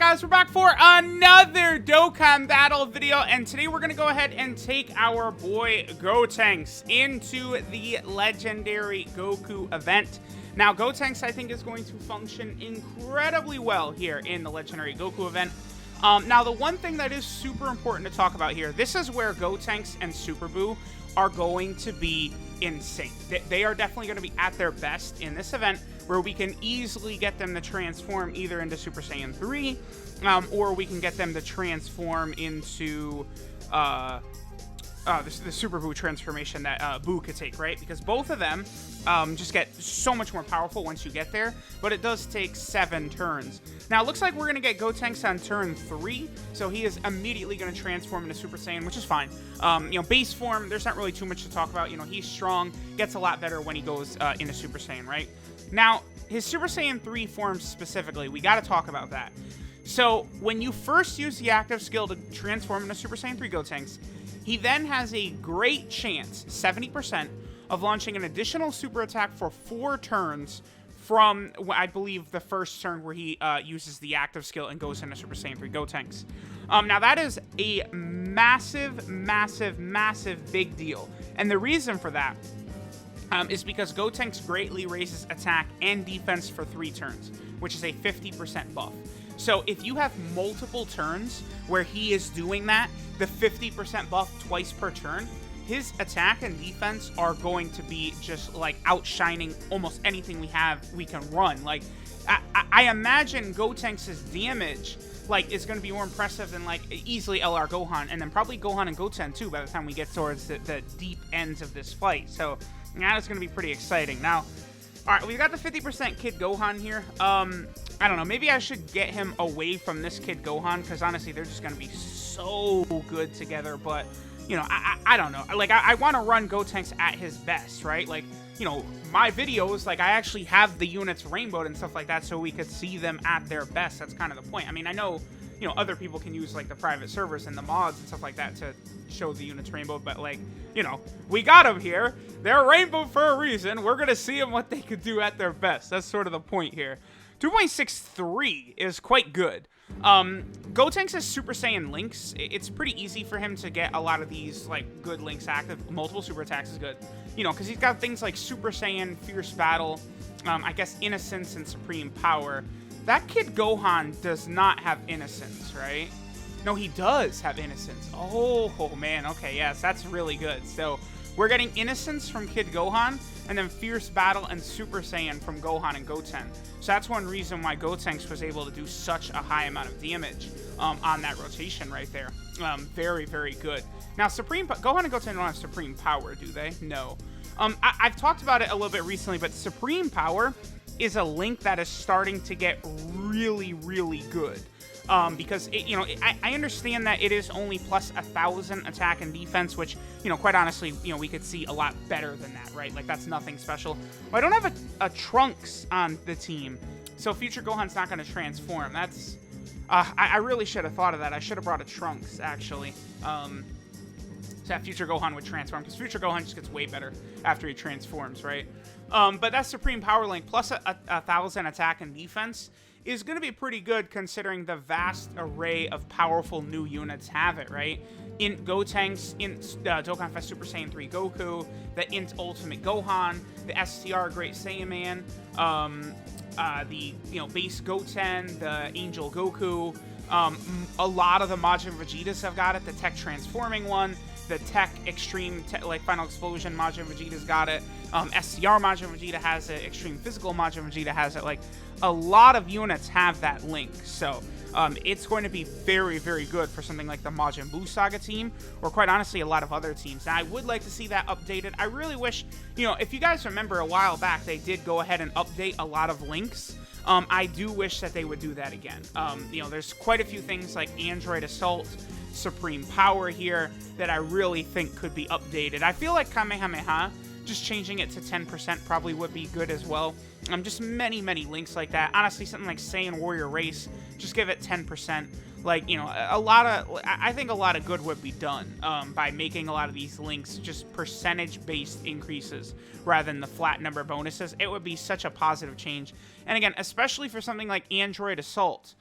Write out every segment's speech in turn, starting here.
guys, we're back for another Dokkan battle video, and today we're going to go ahead and take our boy GOTENKS into the legendary Goku event. Now, GOTENKS, I think, is going to function incredibly well here in the legendary Goku event. Now, the one thing that is super important to talk about here, this is where GOTENKS and Super Buu are going to be in sync. They are definitely going to be at their best in this event, where we can easily get them to transform either into Super Saiyan 3, or we can get them to transform into the Super Buu transformation that Buu could take, right? Because both of them just get so much more powerful once you get there, but it does take 7 turns. Now, it looks like we're going to get GOTENKS on turn 3, so he is immediately going to transform into Super Saiyan, which is fine. Base form, there's not really too much to talk about. He's strong, gets a lot better when he goes into Super Saiyan, right? Now, his Super Saiyan 3 form specifically, we got to talk about that. So, when you first use the active skill to transform into Super Saiyan 3 GOTENKS, he then has a great chance, 70%, of launching an additional super attack for 4 turns from, I believe, the first turn where he uses the active skill and goes into Super Saiyan 3 GOTENKS. Now, that is a massive, massive, massive big deal. And the reason for that is because GOTENKS greatly raises attack and defense for 3 turns, which is a 50% buff. So if you have multiple turns where he is doing that, the 50% buff twice per turn, his attack and defense are going to be just like outshining almost anything we can run. Like, I imagine GOTENKS' damage is going to be more impressive than easily LR Gohan, and then probably Gohan and Goten too by the time we get towards the deep ends of this fight. So that is going to be pretty exciting. Now, all right, we've got the 50% Kid Gohan here. I don't know, maybe I should get him away from this Kid Gohan, because honestly, they're just going to be so good together, but, I don't know. I want to run GOTENKS at his best, right? My videos, I actually have the units rainbowed and stuff like that so we could see them at their best. That's kind of the point. I mean, I know, other people can use, the private servers and the mods and stuff like that to show the units rainbowed, but, we got them here. They're rainbowed for a reason. We're going to see them what they could do at their best. That's sort of the point here. 2.63 is quite good. GOTENKS' Super Saiyan links, it's pretty easy for him to get a lot of these, good links active. Multiple super attacks is good. Because he's got things like Super Saiyan, Fierce Battle, I guess Innocence, and Supreme Power. That Kid Gohan does not have Innocence, right? No, he does have Innocence. Oh, man. Okay, yes, that's really good. So, we're getting Innocence from Kid Gohan, and then Fierce Battle and Super Saiyan from Gohan and Goten. So that's one reason why GOTENKS was able to do such a high amount of damage on that rotation right there. Very, very good. Now, Gohan and Goten don't have Supreme Power, do they? No. I've talked about it a little bit recently, but Supreme Power is a link that is starting to get really, really good. Because I understand that it is only plus 1,000 attack and defense, which, quite honestly, we could see a lot better than that, right? That's nothing special. But I don't have a Trunks on the team, so future Gohan's not going to transform. That's, I really should have thought of that. I should have brought a Trunks, actually, so that future Gohan would transform, because future Gohan just gets way better after he transforms, right? But that Supreme Power link, plus 1,000 attack and defense, is going to be pretty good considering the vast array of powerful new units have it, right? In GOTENKS, in Dokkan Fest Super Saiyan 3 Goku, the Int Ultimate Gohan, the STR Great Saiyaman, the base Goten, the Angel Goku, a lot of the Majin Vegetas have got it, the Tech Transforming one, the Tech Extreme, Final Explosion Majin Vegeta's got it, STR Majin Vegeta has it, Extreme Physical Majin Vegeta has it, a lot of units have that link, so it's going to be very, very good for something like the Majin Buu Saga team, or quite honestly, a lot of other teams. Now, I would like to see that updated. I really wish, if you guys remember a while back, they did go ahead and update a lot of links. I do wish that they would do that again. There's quite a few things like Android Assault, Supreme Power here that I really think could be updated. I feel like Kamehameha, just changing it to 10% probably would be good as well. Just many, many links like that. Honestly, something like Saiyan Warrior Race, just give it 10%. I think a lot of good would be done by making a lot of these links just percentage-based increases rather than the flat number bonuses. It would be such a positive change. And again, especially for something like Android Assault.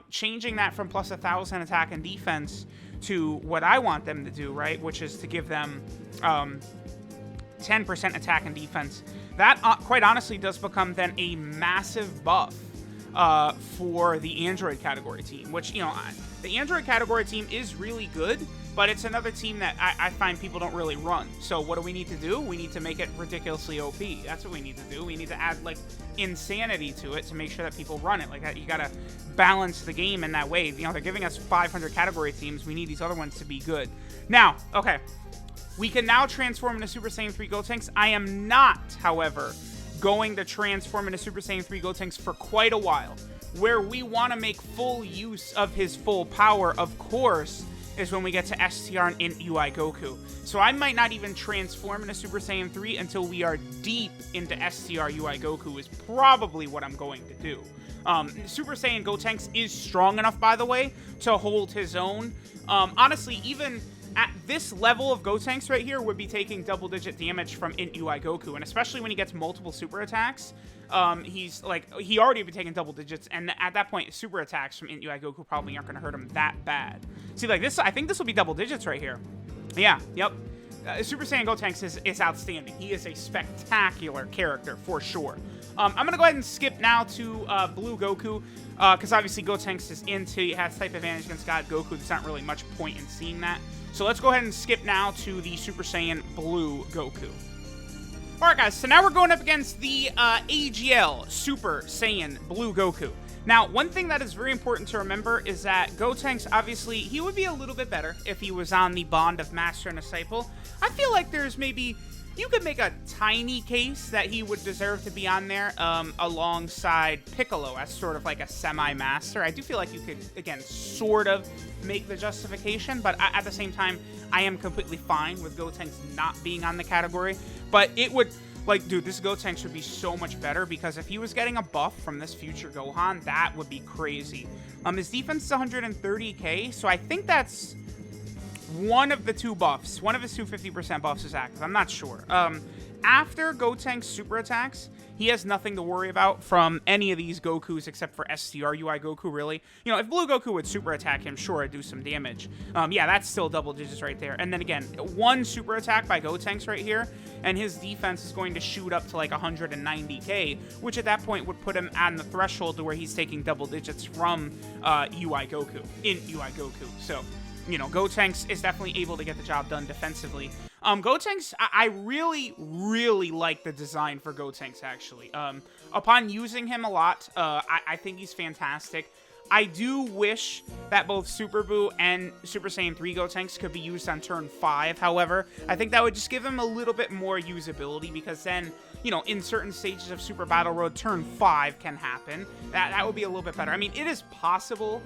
changing that from plus 1,000 attack and defense to what I want them to do, right, which is to give them 10% attack and defense. That, quite honestly, does become then a massive buff for the Android category team, which, you know, the Android category team is really good, but it's another team that I find people don't really run. So what do we need to do? We need to make it ridiculously OP. That's what we need to do. We need to add, like, insanity to it to make sure that people run it. Like, you gotta balance the game in that way. You know, they're giving us 500 category teams. We need these other ones to be good. Now, okay, we can now transform into Super Saiyan 3 Gotenks. I am not, however, going to transform into Super Saiyan 3 Gotenks for quite a while. Where we want to make full use of his full power, of course, is when we get to STR and Int UI Goku. So I might not even transform into Super Saiyan 3 until we are deep into STR UI Goku is probably what I'm going to do. Super Saiyan Gotenks is strong enough, by the way, to hold his own. Honestly, even at this level of Gotenks right here, would be taking double-digit damage from Int UI Goku, and especially when he gets multiple super attacks, he's like, he already would be taking double digits, and at that point, super attacks from Int UI Goku probably aren't going to hurt him that bad. See, like this, I think this will be double digits right here. Yeah, yep. Super Saiyan Gotenks is outstanding. He is a spectacular character, for sure. I'm going to go ahead and skip now to Blue Goku, because obviously Gotenks is into, he has type advantage against God Goku. There's not really much point in seeing that. So let's go ahead and skip now to the Super Saiyan Blue Goku. Alright guys, so now we're going up against the AGL Super Saiyan Blue Goku. Now, one thing that is very important to remember is that Gotenks, obviously, he would be a little bit better if he was on the Bond of Master and Disciple. I feel like there's maybe, you could make a tiny case that he would deserve to be on there alongside Piccolo as sort of like a semi-master. I do feel like you could, again, sort of make the justification, but at the same time, I am completely fine with Gotenks not being on the category. But it would, like, dude, this Gotenks would be so much better because if he was getting a buff from this future Gohan, that would be crazy. His defense is 130k, so I think that's one of the two buffs. One of his 250% buffs is active. I'm not sure. After Gotenks super attacks, he has nothing to worry about from any of these Gokus except for STR UI Goku, really. You know, if Blue Goku would super attack him, sure, it'd do some damage. Yeah, that's still double digits right there. And then again, one super attack by Gotenks right here, and his defense is going to shoot up to like 190k, which at that point would put him on the threshold to where he's taking double digits from UI Goku, in UI Goku. So, you know, Gotenks is definitely able to get the job done defensively. Gotenks, I really, really like the design for Gotenks, actually. Upon using him a lot, I think he's fantastic. I do wish that both Super Buu and Super Saiyan 3 Gotenks could be used on turn 5, however. I think that would just give him a little bit more usability, because then, you know, in certain stages of Super Battle Road, turn 5 can happen. That would be a little bit better. I mean, it is possible,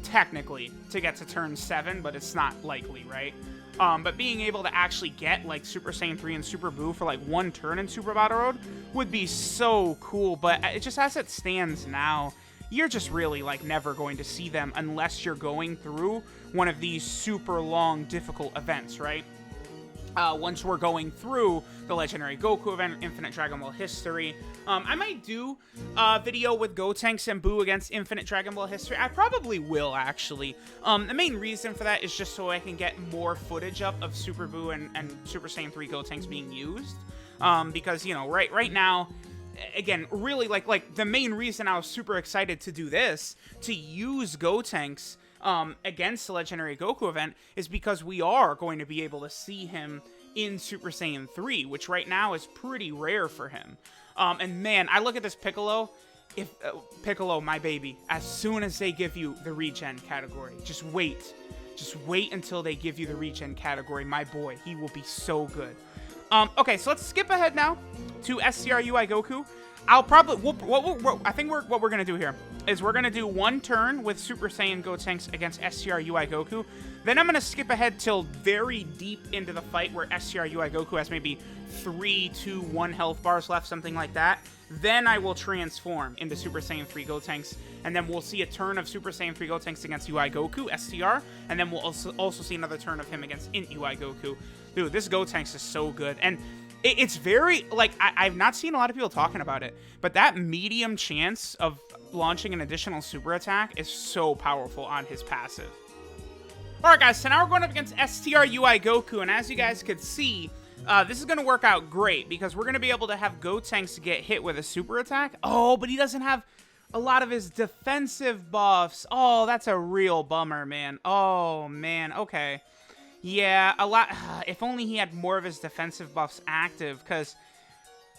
technically, to get to turn 7, but it's not likely, right? But being able to actually get, like, Super Saiyan 3 and Super Buu for, like, one turn in Super Battle Road would be so cool. But it just, as it stands now, you're just really, like, never going to see them unless you're going through one of these super long, difficult events, right? Once we're going through the Legendary Goku event, Infinite Dragon Ball History. I might do a video with Gotenks and Buu against Infinite Dragon Ball History. I probably will, actually. The main reason for that is just so I can get more footage up of Super Buu and Super Saiyan 3 Gotenks being used. Because, you know, right now, again, really, like the main reason I was super excited to do this, to use Gotenks against the Legendary Goku event, is because we are going to be able to see him in Super Saiyan 3, which right now is pretty rare for him. And man, I look at this Piccolo. If Piccolo, my baby, as soon as they give you the regen category, just wait until they give you the regen category, my boy, he will be so good. Okay, so let's skip ahead now to STR UI Goku. I'll probably, I think what we're gonna do here is we're gonna do one turn with Super Saiyan Gotenks against STR UI Goku. Then I'm gonna skip ahead till very deep into the fight where STR UI Goku has maybe 3, 2, 1 health bars left, something like that. Then I will transform into Super Saiyan 3 Gotenks, and then we'll see a turn of Super Saiyan 3 Gotenks against UI Goku, STR, and then we'll also see another turn of him against Int UI Goku. Dude, this Gotenks is so good. And It's very, like, I've not seen a lot of people talking about it, but that medium chance of launching an additional super attack is so powerful on his passive. Alright guys, so now we're going up against STR UI Goku, and as you guys could see, this is going to work out great, because we're going to be able to have Gotenks get hit with a super attack. Oh, but he doesn't have a lot of his defensive buffs. Oh, that's a real bummer, man. Oh, man, okay. Yeah, a lot. If only he had more of his defensive buffs active, because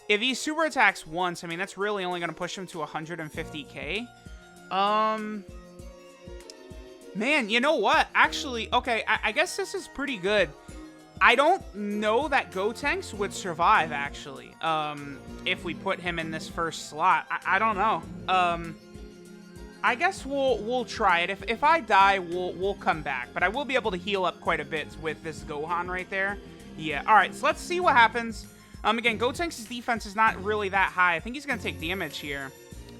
if he super attacks once, I mean, that's really only going to push him to 150k. Man, you know what? Actually, okay, I guess this is pretty good. I don't know that Gotenks would survive, actually, if we put him in this first slot. I don't know. I guess we'll try it. If I die, we'll come back. But I will be able to heal up quite a bit with this Gohan right there. Yeah, all right, so let's see what happens. Again, Gotenks' defense is not really that high. I think he's going to take damage here.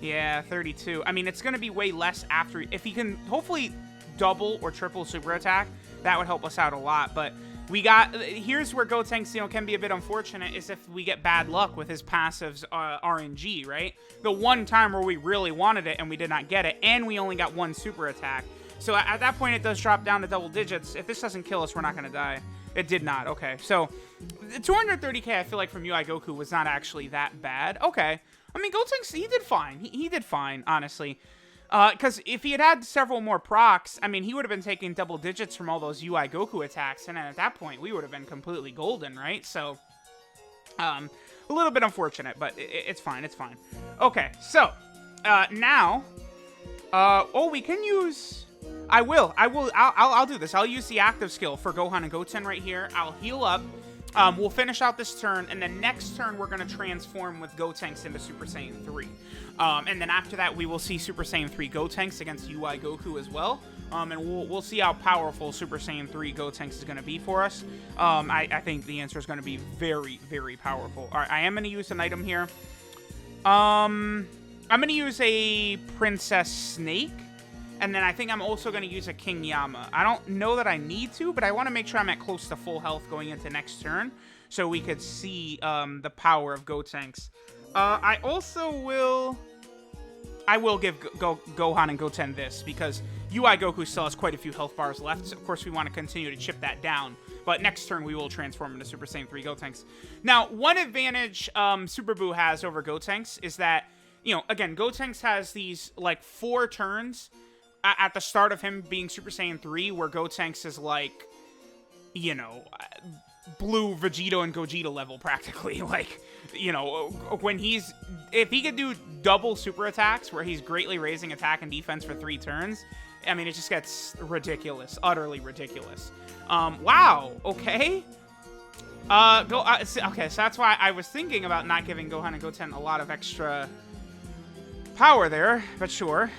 Yeah, 32. I mean, it's going to be way less after. If he can hopefully double or triple super attack, that would help us out a lot. But we got, here's where Gotenks, you know, can be a bit unfortunate, is if we get bad luck with his passives RNG, right? The one time where we really wanted it and we did not get it, and we only got one super attack. So at that point, it does drop down to double digits. If this doesn't kill us, we're not going to die. It did not. Okay, so 230k, I feel like, from UI Goku was not actually that bad. Okay. I mean, Gotenks, he did fine. He did fine, honestly. Because if he had had several more procs, I mean, he would have been taking double digits from all those UI Goku attacks, and then at that point, we would have been completely golden, right? So, a little bit unfortunate, but it's fine, it's fine. Okay, so, now, oh, we can use, I'll do this. I'll use the active skill for Gohan and Goten right here. I'll heal up. We'll finish out this turn, and then next turn we're going to transform with Gotenks into Super Saiyan 3. And then after that, we will see Super Saiyan 3 Gotenks against UI Goku as well. And we'll see how powerful Super Saiyan 3 Gotenks is going to be for us. I think the answer is going to be very, very powerful. All right, I am going to use an item here. I'm going to use a Princess Snake. And then I think I'm also going to use a King Yama. I don't know that I need to, but I want to make sure I'm at close to full health going into next turn, so we could see the power of Gotenks. I also will give Gohan and Goten this, because UI Goku still has quite a few health bars left. So of course, we want to continue to chip that down. But next turn, we will transform into Super Saiyan 3 Gotenks. Now, one advantage Super Buu has over Gotenks is that, you know, again, Gotenks has these, like, 4 turns at the start of him being Super Saiyan 3, where Gotenks is like, you know, blue Vegeta and Gogeta level, practically. Like, you know, when if he could do double super attacks, where he's greatly raising attack and defense for 3 turns, I mean, it just gets ridiculous, utterly ridiculous. Wow, okay. Okay, so that's why I was thinking about not giving Gohan and Goten a lot of extra power there, but sure.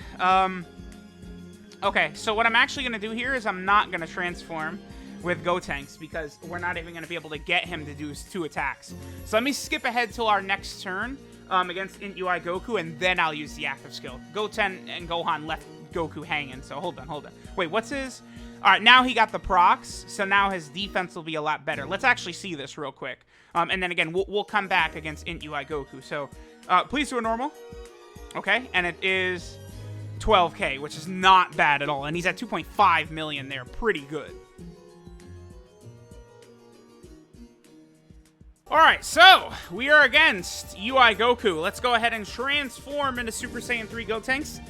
Okay, so what I'm actually going to do here is I'm not going to transform with Gotenks, because we're not even going to be able to get him to do 2 attacks. So let me skip ahead till our next turn against UI Goku, and then I'll use the active skill. Goten and Gohan left Goku hanging, so hold on. Wait, what's his? All right, now he got the procs, so now his defense will be a lot better. Let's actually see this real quick. And then again, we'll come back against UI Goku. So please do a normal. Okay, and it is 12k, which is not bad at all. And he's at 2.5 million there. Pretty good. Alright, so we are against UI Goku. Let's go ahead and transform into Super Saiyan 3 Gotenks.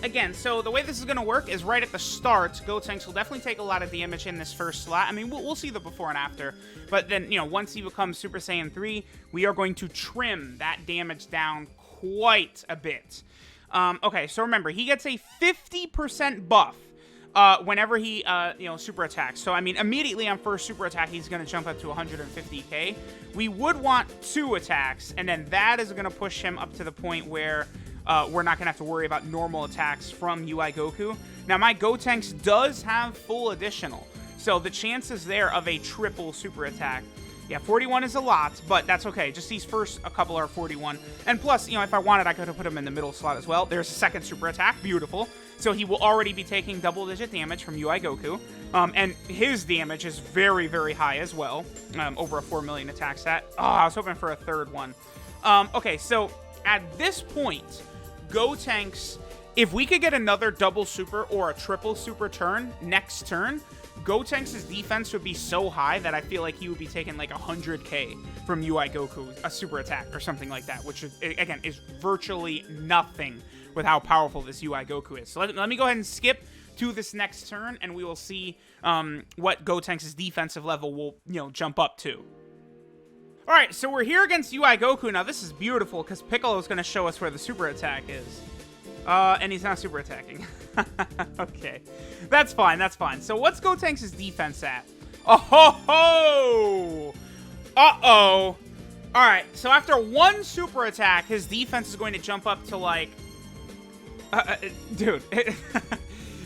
Again, so the way this is going to work is right at the start, Gotenks will definitely take a lot of damage in this first slot. I mean, we'll see the before and after. But then, you know, once he becomes Super Saiyan 3, we are going to trim that damage down quite a bit. Okay, so remember, he gets a 50% buff whenever he, you know, super attacks. So, I mean, immediately on first super attack, he's going to jump up to 150k. We would want 2 attacks, and then that is going to push him up to the point where we're not going to have to worry about normal attacks from UI Goku. Now, my Gotenks does have full additional, so the chances there of a triple super attack, yeah, 41 is a lot, but that's okay. Just these first a couple are 41. And plus, you know, if I wanted, I could have put him in the middle slot as well. There's a second super attack. Beautiful. So he will already be taking double-digit damage from UI Goku. And his damage is very, very high as well. Over a 4 million attack stat. Oh, I was hoping for a third one. Okay, so at this point, Gotenks, if we could get another double super or a triple super turn next turn, Gotenks' defense would be so high that I feel like he would be taking like 100k from UI Goku, a super attack or something like that, which, again, is virtually nothing with how powerful this UI Goku is. So let me go ahead and skip to this next turn, and we will see what Gotenks' defensive level will, jump up to. All right, so we're here against UI Goku. Now, this is beautiful because Piccolo's going to show us where the super attack is. And he's not super attacking. Okay. That's fine, that's fine. So what's Gotenks' defense at? Oh ho ho! Uh-oh. Alright, so after one super attack, his defense is going to jump up to like... dude.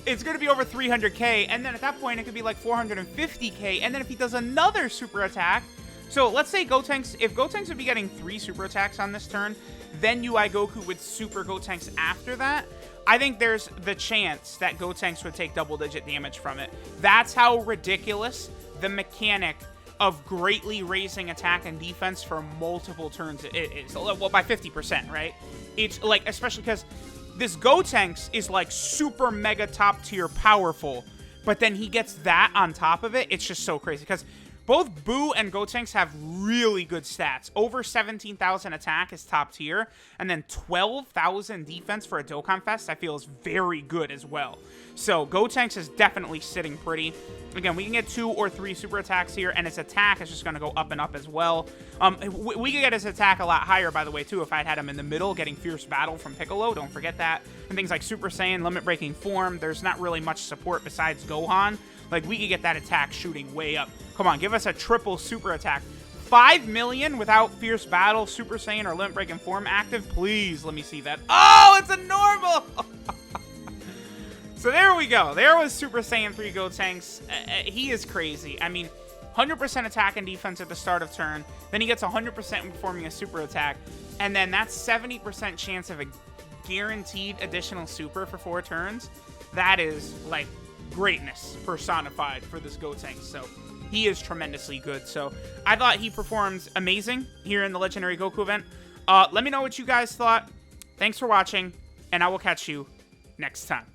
It's going to be over 300k, and then at that point, it could be like 450k, and then if he does another super attack... So let's say Gotenks, if Gotenks would be getting 3 super attacks on this turn, then UI Goku would super Gotenks after that, I think there's the chance that Gotenks would take double-digit damage from it. That's how ridiculous the mechanic of greatly raising attack and defense for multiple turns it is. Well, by 50%, right? It's like, especially because this Gotenks is like super mega top tier powerful, but then he gets that on top of it. It's just so crazy because both Boo and Gotenks have really good stats. Over 17,000 attack is top tier, and then 12,000 defense for a Dokkan Fest I feel is very good as well. So Gotenks is definitely sitting pretty. Again, we can get 2 or 3 super attacks here, and his attack is just going to go up and up as well. We could get his attack a lot higher, by the way, too, if I had him in the middle, getting Fierce Battle from Piccolo. Don't forget that. And things like Super Saiyan, Limit Breaking Form, there's not really much support besides Gohan. Like, we could get that attack shooting way up. Come on, give us a triple super attack. 5 million without Fierce Battle, Super Saiyan, or Limit Breaking Form active? Please, let me see that. Oh, it's a normal! So there we go. There was Super Saiyan 3 Gotenks. He is crazy. I mean, 100% attack and defense at the start of turn. Then he gets 100% when performing a super attack. And then that's 70% chance of a guaranteed additional super for 4 turns. That is, like, greatness personified for this Gotenks. So he is tremendously good. So I thought he performed amazing here in the Legendary Goku event. Let me know what you guys thought. Thanks for watching, and I will catch you next time.